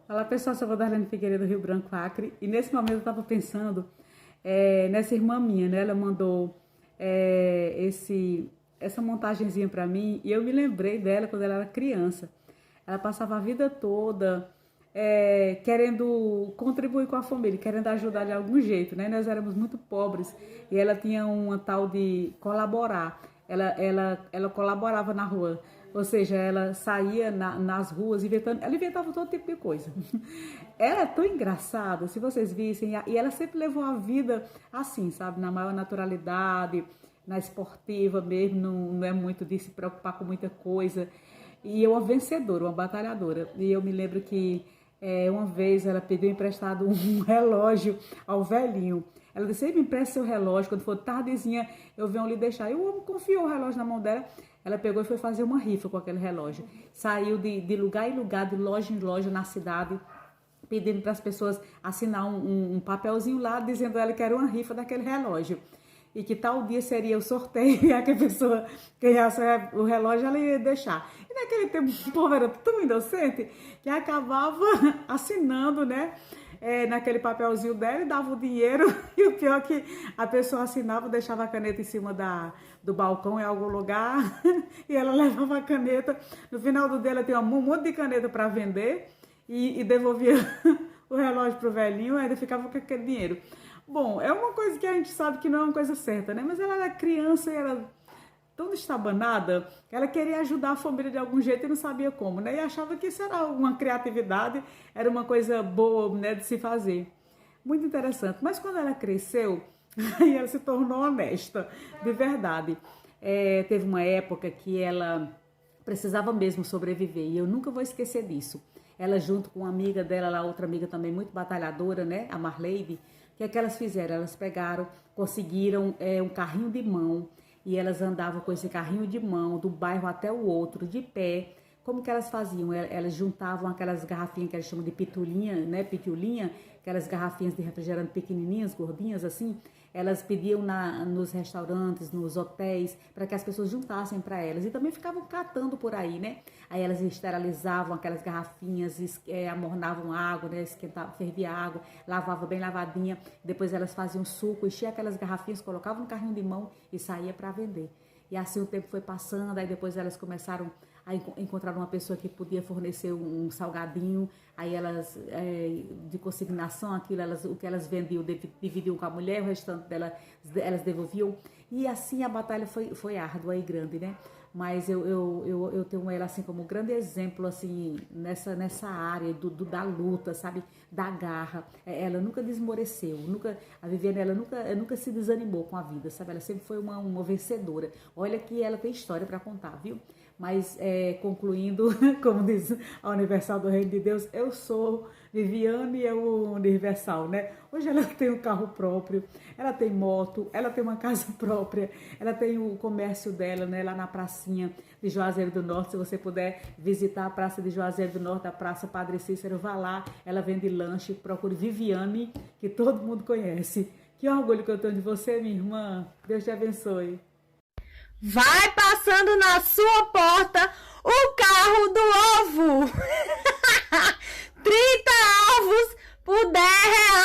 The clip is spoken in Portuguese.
Olá pessoal, sou a Darlene Figueiredo do Rio Branco, Acre. E nesse momento eu estava pensando nessa irmã minha, né? Ela mandou essa montagenzinha para mim e eu me lembrei dela quando ela era criança. Ela passava a vida toda querendo contribuir com a família, querendo ajudar de algum jeito, né? Nós éramos muito pobres e ela tinha uma tal de colaborar. Ela colaborava na rua, ou seja, ela saía nas ruas inventando, ela inventava todo tipo de coisa. Ela é tão engraçada, se vocês vissem, e ela sempre levou a vida assim, sabe, na maior naturalidade, na esportiva mesmo, não é muito de se preocupar com muita coisa. E é uma vencedora, uma batalhadora. E eu me lembro que uma vez ela pediu emprestado um relógio ao velhinho. Ela disse: me empresta seu relógio, quando for tardezinha eu venho lhe deixar. E o homem confiou o relógio na mão dela. Ela pegou e foi fazer uma rifa com aquele relógio. Saiu de lugar em lugar, de loja em loja na cidade, pedindo para as pessoas assinar um papelzinho lá, dizendo a ela que era uma rifa daquele relógio. E que tal dia seria o sorteio, e a pessoa ganhasse o relógio, ela ia deixar. E naquele tempo o povo era tão inocente que acabava assinando, né? Naquele papelzinho dela e dava o dinheiro. E o pior é que a pessoa assinava, deixava a caneta em cima do balcão em algum lugar e ela levava a caneta. No final do dia ela tinha um monte de caneta para vender e devolvia o relógio pro velhinho, ainda ficava com aquele dinheiro. Bom, é uma coisa que a gente sabe que não é uma coisa certa, né? Mas ela era criança e era tão estabanada que ela queria ajudar a família de algum jeito e não sabia como, né? E achava que isso era uma criatividade, era uma coisa boa, né, de se fazer. Muito interessante. Mas quando ela cresceu, aí ela se tornou honesta, de verdade. Teve uma época que ela precisava mesmo sobreviver e eu nunca vou esquecer disso. Ela junto com uma amiga dela, lá, outra amiga também muito batalhadora, né, a Marleide. O que é que elas fizeram? Elas pegaram, conseguiram um carrinho de mão e elas andavam com esse carrinho de mão do bairro até o outro, de pé. Como que elas faziam? Elas juntavam aquelas garrafinhas que elas chamam de pitulinha, né? Pitulinha, aquelas garrafinhas de refrigerante pequenininhas, gordinhas assim. Elas pediam nos restaurantes, nos hotéis, para que as pessoas juntassem para elas. E também ficavam catando por aí, né? Aí elas esterilizavam aquelas garrafinhas, amornavam água, né? Fervia água, lavavam bem lavadinha. Depois elas faziam suco, enchiam aquelas garrafinhas, colocavam no carrinho de mão e saía para vender. E assim o tempo foi passando, aí depois elas começaram a encontrar uma pessoa que podia fornecer um salgadinho, aí elas, de consignação, o que elas vendiam, dividiam com a mulher, o restante elas devolviam, e assim a batalha foi árdua e grande, né? Mas eu tenho ela assim como grande exemplo assim, nessa área da luta, sabe? Da garra. Ela nunca desmoreceu, a Viviane ela nunca se desanimou com a vida, sabe? Ela sempre foi uma vencedora. Olha que ela tem história para contar, viu? Mas concluindo, como diz a Universal do Reino de Deus, eu sou Viviane, é o Universal, né? Hoje ela tem um carro próprio, ela tem moto, ela tem uma casa própria, ela tem o comércio dela, né? Lá na pracinha de Juazeiro do Norte. Se você puder visitar a praça de Juazeiro do Norte, a praça Padre Cícero, vá lá, ela vende lanche, procure Viviane, que todo mundo conhece. Que orgulho que eu tenho de você, minha irmã. Deus te abençoe. Vai passando na sua porta o carro do ovo. 30 ovos por 10 reais.